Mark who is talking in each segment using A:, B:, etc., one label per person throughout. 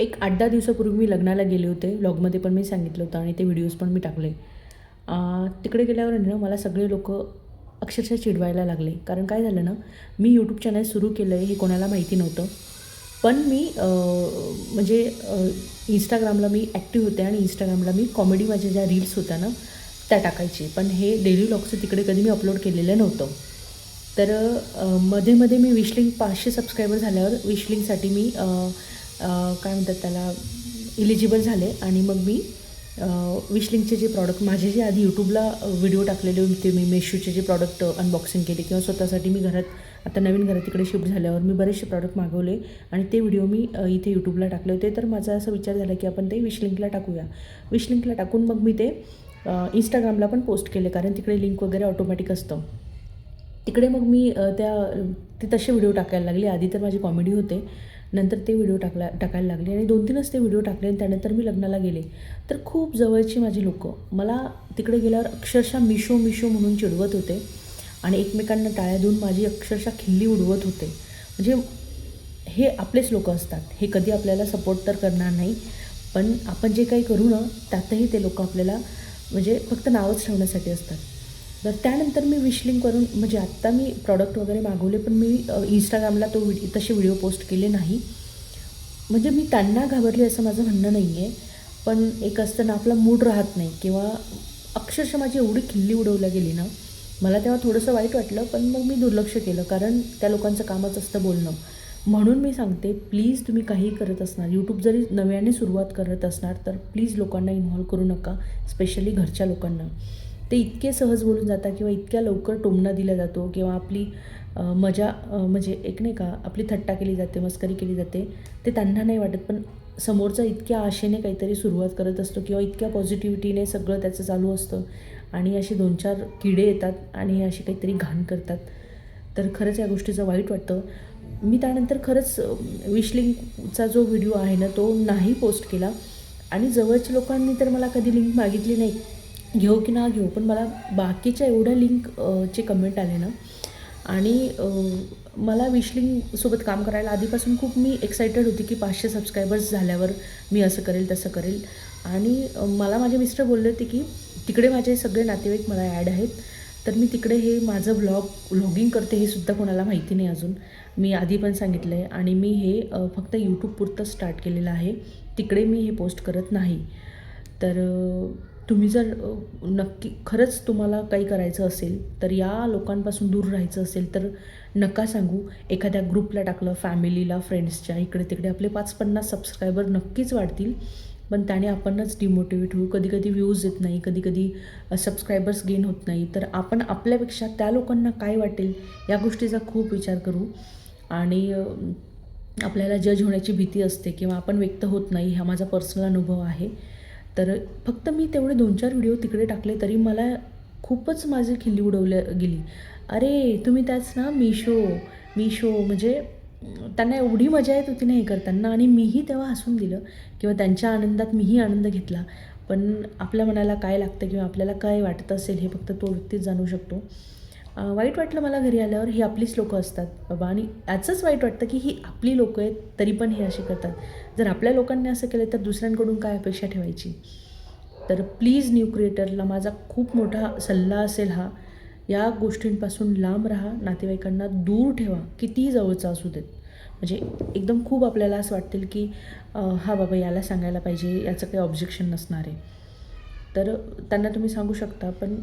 A: एक 8-10 दिवसापूर्वी मी लग्नाला गेले होते. व्लॉगमध्ये पण मी सांगितलं होतं आणि ते व्हिडिओज पण मी टाकले. तिकडे गेल्यावर आहे ना मला सगळे लोकं अक्षरशः चिडवायला लागले. कारण काय झालं ना, मी यूट्यूब चॅनल सुरू केलं आहे हे कोणाला माहिती नव्हतं. पण मी म्हणजे इंस्टाग्रामला मी ॲक्टिव्ह होते आणि इंस्टाग्रामला मी कॉमेडी माझ्या ज्या रील्स होत्या ना, त्या टाकायचे. पण हे डेली व्लॉग्सचं तिकडे कधी मी अपलोड केलेलं नव्हतं. तर मध्ये-मध्ये मी विश लिंक 500 सबस्क्रायबर झाल्यावर विश लिंकसाठी मी काय म्हणतात त्याला इलिजिबल झाले आणि मग मी विश लिंकचे जे प्रॉडक्ट माझे जे आधी यूट्यूबला व्हिडिओ टाकलेले होते मी मेशोचे जे प्रॉडक्ट अनबॉक्सिंग केले किंवा स्वतःसाठी मी घरात आता नवीन घरात तिकडे शिफ्ट झाल्यावर मी बरेचसे प्रॉडक्ट मागवले आणि ते व्हिडिओ मी इथे यूट्यूबला टाकले होते. तर माझा असा विचार झाला की आपण ते विश लिंकला टाकूया. विश लिंकला टाकून मग मी ते इंस्टाग्रामला पण पोस्ट केले कारण तिकडे लिंक वगैरे ऑटोमॅटिक असतं. तिकडे मग मी ते तसे व्हिडिओ टाकायला लागले. आधी तर माझी कॉमेडी होते, नंतर ते व्हिडिओ टाकायला लागले आणि 2-3च ते व्हिडिओ टाकले आणि त्यानंतर मी लग्नाला गेले. तर खूप जवळची माझी लोकं मला तिकडे गेल्यावर अक्षरशः मिशो म्हणून चिडवत होते आणि एकमेकांना टाळ्या देऊन माझी अक्षरशः खिल्ली उडवत होते. म्हणजे हे आपलेच लोकं असतात. हे कधी आपल्याला सपोर्ट तर करणार नाही, पण आपण जे काही करू ना, त्यातही ते लोकं आपल्याला म्हणजे फक्त नावच ठेवण्यासाठी असतात. तर त्यानंतर मी विश लिंकवरून म्हणजे आत्ता मी प्रॉडक्ट वगैरे मागवले, पण मी इंस्टाग्रामला तसे व्हिडिओ पोस्ट केले नाही. म्हणजे मी त्यांना घाबरले असं माझं म्हणणं नाही आहे. पण एक असतं ना आपला मूड राहत नाही किंवा अक्षरशः माझी एवढी खिल्ली उडवल्या गेली ना, मला तेव्हा थोडंसं वाईट वाटलं. पण मग मी दुर्लक्ष केलं कारण त्या लोकांचं कामच असतं बोलणं. म्हणून मी सांगते प्लीज तुम्ही काहीही करत असणार, यूट्यूब जरी नव्याने सुरुवात करत असणार तर प्लीज लोकांना इन्व्हॉल्व करू नका, स्पेशली घरच्या लोकांना. ते इतके सहज बोलून जातात किंवा इतक्या लवकर टोमणा दिला जातो किंवा आपली मजा म्हणजे एक नाही का आपली थट्टा केली जाते, मस्करी केली जाते. ते त्यांना नाही वाटत, पण समोरचा इतक्या आशेने काहीतरी सुरुवात करत असतो किंवा इतक्या पॉझिटिव्हिटीने सगळं त्याचं चालू असतं आणि असे 2-4 किडे येतात आणि अशी काहीतरी घाण करतात. तर खरंच या गोष्टीचं वाईट वाटतं. मी त्यानंतर खरंच विश लिंकचा जो व्हिडिओ आहे ना, तो नाही पोस्ट केला आणि जवळच्या लोकांनी तर मला कधी लिंक मागितली नाही, घेऊ की ना घेऊ. पण मला बाकीच्या एवढ्या चे कमेंट आले ना आणि मला विश लिंकसोबत काम करायला आधीपासून खूप मी एक्सायटेड होती की 500 सबस्क्रायबर्स झाल्यावर मी असं करेल, तसं करेल. आणि मला माझे मिस्टर बोलले होते की तिकडे माझे सगळे नातेवाईक मला ॲड आहेत, तर मी तिकडे हे माझं व्लॉगिंग करते हे सुद्धा कोणाला माहिती नाही अजून. मी आधी पण सांगितलं आहे आणि मी हे फक्त यूट्यूबपुरतं स्टार्ट केलेलं आहे. तिकडे मी हे पोस्ट करत नाही. तर तुम्ही जर नक्की खरंच तुम्हाला काही करायचं असेल, तर या लोकांपासून दूर राहायचं असेल तर नका सांगू. एखाद्या ग्रुपला टाकलं, फॅमिलीला, फ्रेंड्सच्या, इकडे-तिकडे आपले 5-50 सबस्क्रायबर नक्कीच वाढतील. पण त्याने आपणच डिमोटिवेट होऊ. कधी-कधी व्ह्यूज येत नाही, कधी-कधी सबस्क्रायबर्स गेन होत नाही. तर आपण आपल्यापेक्षा त्या लोकांना काय वाटेल या गोष्टीचा खूप विचार करू आणि आपल्याला जज होण्याची भीती असते किंवा आपण व्यक्त होत नाही. हा माझा पर्सनल अनुभव आहे. तर फक्त मी तेवढे 2-4 व्हिडिओ तिकडे टाकले तरी मला खूपच माझी खिल्ली उडवल्या गेली. "अरे, तुम्ही त्याच ना मिशो" म्हणजे त्यांना एवढी मजा येत होती ना हे करताना आणि मीही तेव्हा हसून दिलं किंवा त्यांच्या आनंदात मीही आनंद घेतला. पण आपल्या मनाला काय लागतं किंवा आपल्याला काय वाटत असेल हे फक्त तो व्यक्तीच जाणू शकतो. वाईट वाटलं मला घरी आल्यावर. ही आपलीच लोकं असतात बाबा आणि याचंच वाईट वाटतं की ही आपली लोकं आहेत तरी पण हे असे करतात. जर आपल्या लोकांनी असं केलं तर दुसऱ्यांकडून काय अपेक्षा ठेवायची. तर प्लीज न्यू क्रिएटरला माझा खूप मोठा सल्ला असेल हा, या गोष्टींपासून लांब राहा, नातेवाईकांना दूर ठेवा, कितीही जवळचं असू देत. म्हणजे एकदम खूप आपल्याला असं वाटेल की हां बाबा याला सांगायला पाहिजे, याचं काही ऑब्जेक्शन नसणार आहे. तर त्यांना तुम्ही सांगू शकता, पण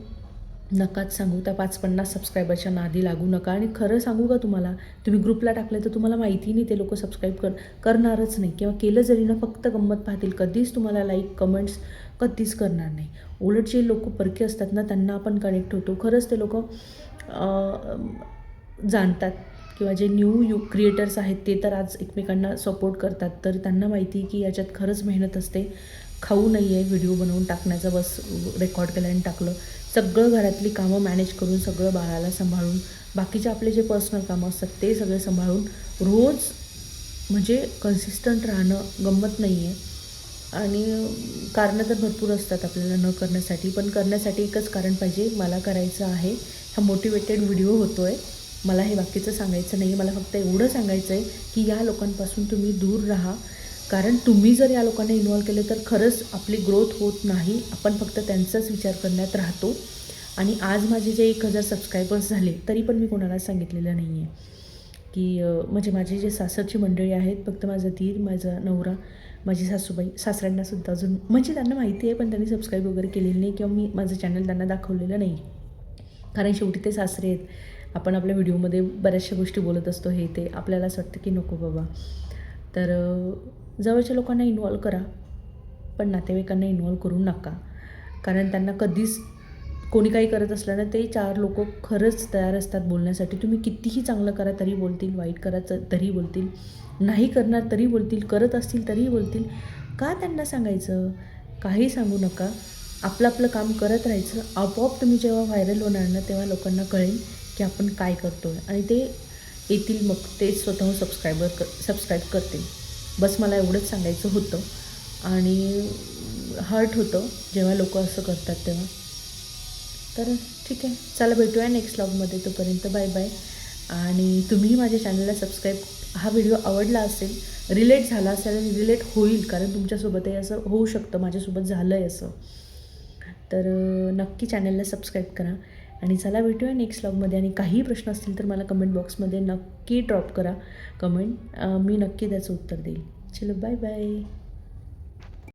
A: नकाच सांगू. त्या 5-50 सबस्क्रायबरच्या नादी लागू नका. आणि खरं सांगू का तुम्हाला, तुम्ही ग्रुपला टाकलं तर तुम्हाला माहिती नाही ते लोकं सबस्क्राईब करणारच नाही किंवा केलं जरी ना फक्त गंमत पाहतील. कधीच तुम्हाला लाईक, कमेंट्स कधीच करणार नाही. उलट जे लोकं परके असतात ना त्यांना आपण कनेक्ट होतो. खरंच ते लोकं जाणतात किंवा जे न्यू क्रिएटर्स आहेत ते तर आज एकमेकांना सपोर्ट करतात. तर त्यांना माहिती की याच्यात खरंच मेहनत असते. खाऊ नाही आहे व्हिडिओ बनवून टाकण्याचा, बस रेकॉर्ड केलं आणि टाकलं. सगळं घरातली कामं मॅनेज करून, सगळं बाळाला सांभाळून, बाकीचे आपले जे पर्सनल कामं असतात ते सगळे सांभाळून रोज म्हणजे कन्सिस्टंट राहणं गंमत नाही आहे. आणि कारणं तर भरपूर असतात आपल्याला न करण्यासाठी, पण करण्यासाठी एकच कारण पाहिजे, मला करायचं आहे. हा मोटिवेटेड व्हिडिओ होतो आहे. मला हे बाकीचं सांगायचं नाही आहे. मला फक्त एवढं सांगायचं आहे की या लोकांपासून तुम्ही दूर राहा. कारण तुम्ही जर या लोकांना इन्व्हॉल्व केलं तर खरंच आपली ग्रोथ होत नाही. आपण फक्त त्यांचाच विचार करण्यात राहतो. आणि आज माझे जे 1000 सबस्क्रायबर्स झाले तरी पण मी कोणालाच सांगितलेलं नाही आहे की म्हणजे माझी जे सासरची मंडळी आहेत, फक्त माझा दीर, माझा नवरा, माझी सासूबाई, सासऱ्यांनासुद्धा अजून म्हणजे त्यांना माहिती आहे, पण त्यांनी सबस्क्राईब वगैरे केलेलं नाही किंवा मी माझं चॅनल त्यांना दाखवलेलं नाही. कारण शेवटी ते सासरे आहेत. आपण आपल्या व्हिडिओमध्ये बऱ्याचशा गोष्टी बोलत असतो, हे ते आपल्याला असं वाटतं की नको बाबा. तर जवळच्या लोकांना इन्व्हॉल्व करा, पण नातेवाईकांना इन्व्हॉल्व करू नका. कारण त्यांना कधीच कोणी काही करत असलं ना, ते 4 लोकं खरंच तयार असतात बोलण्यासाठी. तुम्ही कितीही चांगलं करा तरी बोलतील, वाईट करा तरी बोलतील, नाही करणार तरी बोलतील, करत असतील तरीही बोलतील. का त्यांना सांगायचं? काही सांगू नका. आपलं आपलं काम करत राहायचं. आपोआप तुम्ही जेव्हा व्हायरल होणार ना, तेव्हा लोकांना कळेल की आपण काय करतो आहे आणि ते येतील, मग ते स्वतःहून सबस्क्राईब करतील. बस मला एवढंच सांगायचं होतं. आणि हर्ट होतं जेव्हा लोकं असं करतात तेव्हा. तर ठीक आहे, चला भेटूया नेक्स्ट व्लॉगमध्ये. तोपर्यंत बाय बाय. आणि तुम्ही माझ्या चॅनलला सबस्क्राईब, हा व्हिडिओ आवडला असेल, रिलेट झाला असेल आणि रिलेट होईल, कारण तुमच्यासोबतही असं होऊ शकतं, माझ्यासोबत झालं आहे असं. तर नक्की चॅनलला सबस्क्राईब करा. आणि चला भेटूया नेक्स्ट व्लॉगमध्ये. आणि काही प्रश्न असतील तर मला कमेंट बॉक्समध्ये नक्की ड्रॉप करा कमेंट. मी नक्की त्याचं उत्तर देईल. चलो बाय बाय.